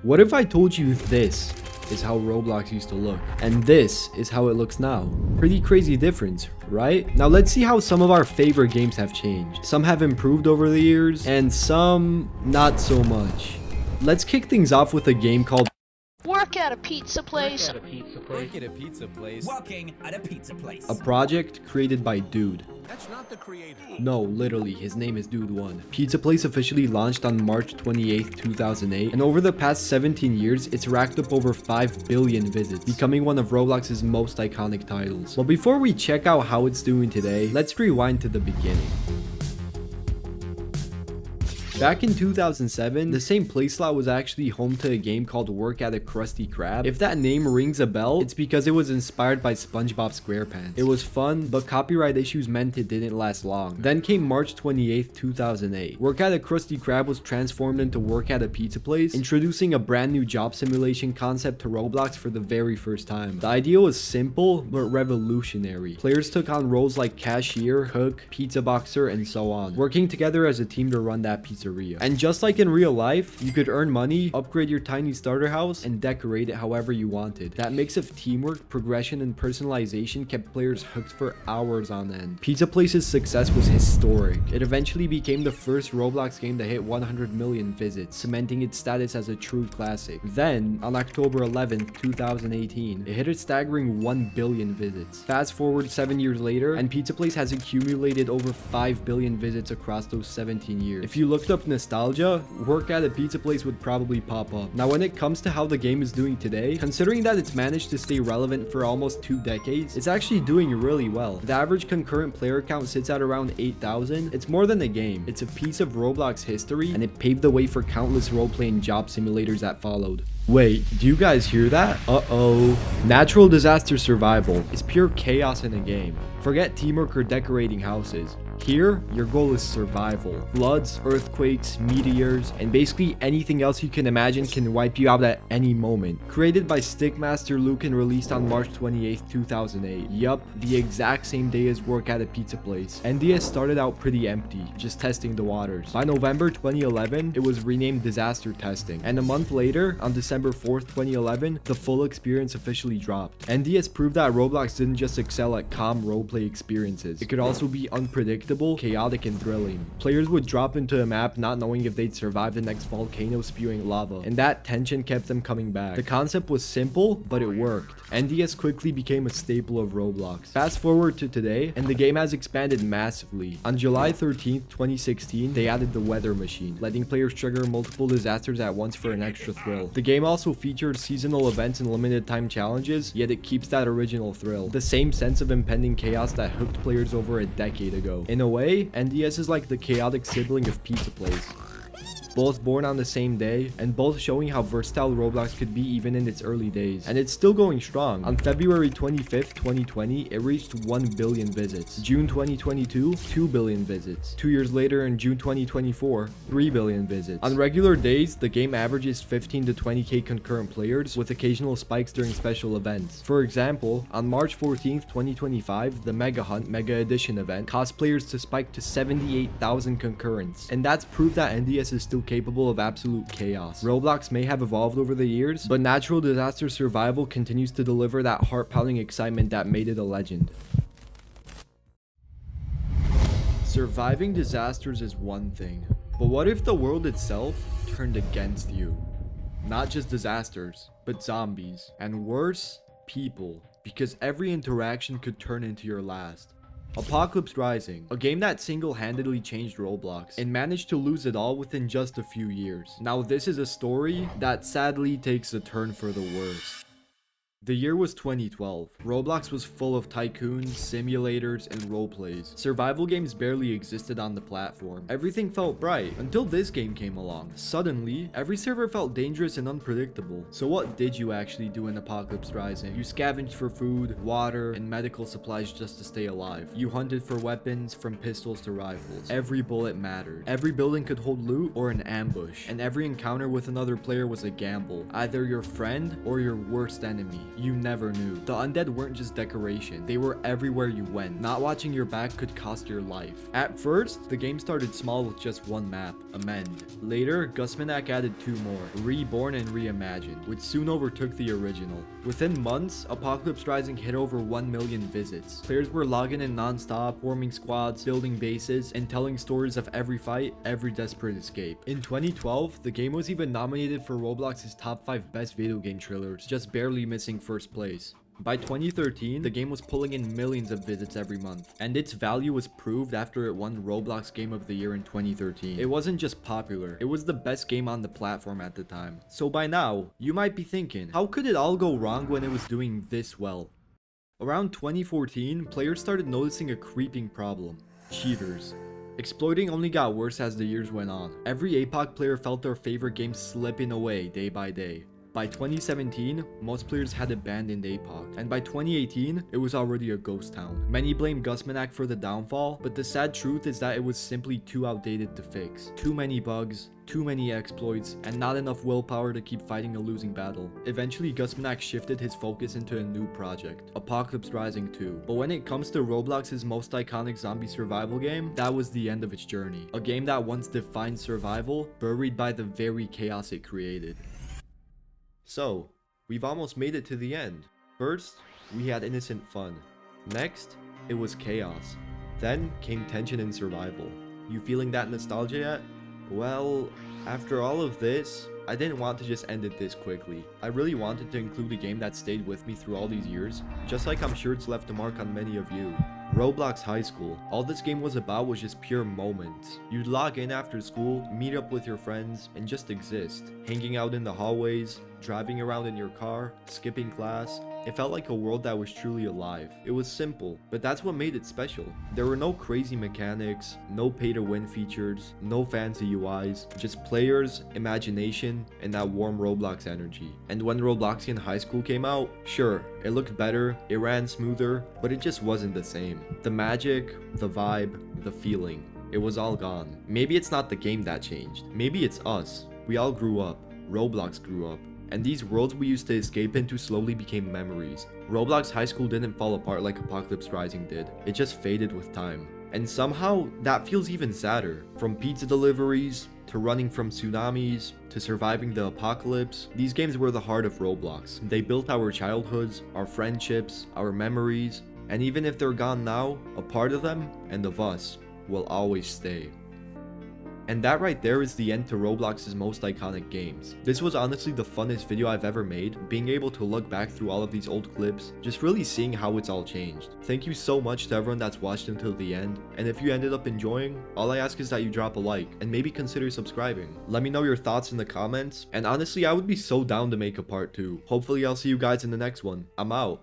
What if I told you this is how Roblox used to look, and this is how it looks now? Pretty crazy difference, right? Now let's see how some of our favorite games have changed. Some have improved over the years, and some not so much. Let's kick things off with a game called Work at a pizza place. Work at a pizza place. Working at a pizza place. a project created by Dude. That's not the creator. No, literally, his name is Dude1. Pizza Place officially launched on March 28th, 2008, and over the past 17 years, it's racked up over 5 billion visits, becoming one of Roblox's most iconic titles. But before we check out how it's doing today, let's rewind to the beginning. Back in 2007, the same playslot was actually home to a game called Work at a Krusty Krab. If that name rings a bell, it's because it was inspired by SpongeBob SquarePants. It was fun, but copyright issues meant it didn't last long. Then came March 28th, 2008. Work at a Krusty Krab was transformed into Work at a Pizza Place, introducing a brand new job simulation concept to Roblox for the very first time. The idea was simple, but revolutionary. Players took on roles like cashier, cook, pizza boxer, and so on, working together as a team to run that pizza. And just like in real life, you could earn money, upgrade your tiny starter house, and decorate it however you wanted. That mix of teamwork, progression, and personalization kept players hooked for hours on end. Pizza Place's success was historic. It eventually became the first Roblox game to hit 100 million visits, cementing its status as a true classic. Then, on October 11th, 2018, it hit a staggering 1 billion visits. Fast forward 7 years later, and Pizza Place has accumulated over 5 billion visits across those 17 years. If you looked up nostalgia, Work at a Pizza Place would probably pop up. Now when it comes to how the game is doing today, considering that it's managed to stay relevant for almost 2 decades, it's actually doing really well. The average concurrent player count sits at around 8,000. It's more than a game. It's a piece of Roblox history, and it paved the way for countless role-playing job simulators that followed. Wait, do you guys hear that? Uh-oh. Natural disaster survival is pure chaos in a game. Forget teamwork or decorating houses. Here, your goal is survival. Floods, earthquakes, meteors, and basically anything else you can imagine can wipe you out at any moment. Created by Stickmaster Luke and released on March 28th, 2008. Yup, the exact same day as Work at a Pizza Place. NDS started out pretty empty, just testing the waters. By November 2011, it was renamed Disaster Testing. And a month later, on December 4th, 2011, the full experience officially dropped. NDS proved that Roblox didn't just excel at calm roleplay experiences. It could also be unpredictable, chaotic, and thrilling. Players would drop into a map not knowing if they'd survive the next volcano spewing lava, and that tension kept them coming back. The concept was simple, but it worked. NDS quickly became a staple of Roblox. Fast forward to today, and the game has expanded massively. On July 13th, 2016, they added the weather machine, letting players trigger multiple disasters at once for an extra thrill. The game also featured seasonal events and limited time challenges, yet it keeps that original thrill. The same sense of impending chaos that hooked players over a decade ago. In a way, NDS is like the chaotic sibling of Pizza Place. Both born on the same day, and both showing how versatile Roblox could be even in its early days. And it's still going strong. On February 25th, 2020, it reached 1 billion visits. June 2022, 2 billion visits. 2 years later, in June 2024, 3 billion visits. On regular days, the game averages 15 to 20k concurrent players, with occasional spikes during special events. For example, on March 14th, 2025, the Mega Hunt Mega Edition event caused players to spike to 78,000 concurrents. And that's proof that NDS is still capable of absolute chaos. Roblox may have evolved over the years, but natural disaster survival continues to deliver that heart-pounding excitement that made it a legend. Surviving disasters is one thing, but what if the world itself turned against you? Not just disasters, but zombies, and worse, people, because every interaction could turn into your last. Apocalypse Rising, a game that single-handedly changed Roblox and managed to lose it all within just a few years. Now this is a story that sadly takes a turn for the worse. The year was 2012. Roblox was full of tycoons, simulators, and roleplays. Survival games barely existed on the platform. Everything felt bright until this game came along. Suddenly, every server felt dangerous and unpredictable. So what did you actually do in Apocalypse Rising? You scavenged for food, water, and medical supplies just to stay alive. You hunted for weapons, from pistols to rifles. Every bullet mattered. Every building could hold loot or an ambush. And every encounter with another player was a gamble. Either your friend or your worst enemy. you never knew. The undead weren't just decoration, they were everywhere you went. Not watching your back could cost your life. At first, the game started small with just one map, Amend. Later, Gusmanak added 2 more, Reborn and Reimagined, which soon overtook the original. Within months, Apocalypse Rising hit over 1 million visits. Players were logging in non-stop, forming squads, building bases, and telling stories of every fight, every desperate escape. In 2012, the game was even nominated for Roblox's top 5 best video game trailers, just barely missing first place. By 2013, the game was pulling in millions of visits every month, and its value was proved after it won Roblox Game of the Year in 2013. It wasn't just popular, it was the best game on the platform at the time. So by now, you might be thinking, how could it all go wrong when it was doing this well? Around 2014, players started noticing a creeping problem: cheaters. Exploiting only got worse as the years went on. Every APOC player felt their favorite game slipping away day by day. By 2017, most players had abandoned APOC, and by 2018, it was already a ghost town. Many blame Gusmanak for the downfall, but the sad truth is that it was simply too outdated to fix. Too many bugs, too many exploits, and not enough willpower to keep fighting a losing battle. Eventually, Gusmanak shifted his focus into a new project, Apocalypse Rising 2. But when it comes to Roblox's most iconic zombie survival game, that was the end of its journey. A game that once defined survival, buried by the very chaos it created. So, we've almost made it to the end. First, we had innocent fun. Next, it was chaos. Then came tension and survival. You feeling that nostalgia yet? Well, after all of this, I didn't want to just end it this quickly. I really wanted to include a game that stayed with me through all these years, just like I'm sure it's left a mark on many of you. Roblox High School. All this game was about was just pure moments. You'd log in after school, meet up with your friends, and just exist. Hanging out in the hallways, driving around in your car, skipping class. It felt like a world that was truly alive. It was simple, but that's what made it special. There were no crazy mechanics, no pay-to-win features, no fancy UIs, just players, imagination, and that warm Roblox energy. And when Robloxian High School came out, sure, it looked better, it ran smoother, but it just wasn't the same. The magic, the vibe, the feeling, it was all gone. Maybe it's not the game that changed. Maybe it's us. We all grew up. Roblox grew up. And these worlds we used to escape into slowly became memories. Roblox High School didn't fall apart like Apocalypse Rising did. It just faded with time. And somehow, that feels even sadder. From pizza deliveries, to running from tsunamis, to surviving the apocalypse, these games were the heart of Roblox. They built our childhoods, our friendships, our memories, and even if they're gone now, a part of them, and of us, will always stay. And that right there is the end to Roblox's most iconic games. This was honestly the funnest video I've ever made, being able to look back through all of these old clips, just really seeing how it's all changed. Thank you so much to everyone that's watched until the end, and if you ended up enjoying, all I ask is that you drop a like, and maybe consider subscribing. Let me know your thoughts in the comments, and honestly I would be so down to make a part 2. Hopefully I'll see you guys in the next one. I'm out.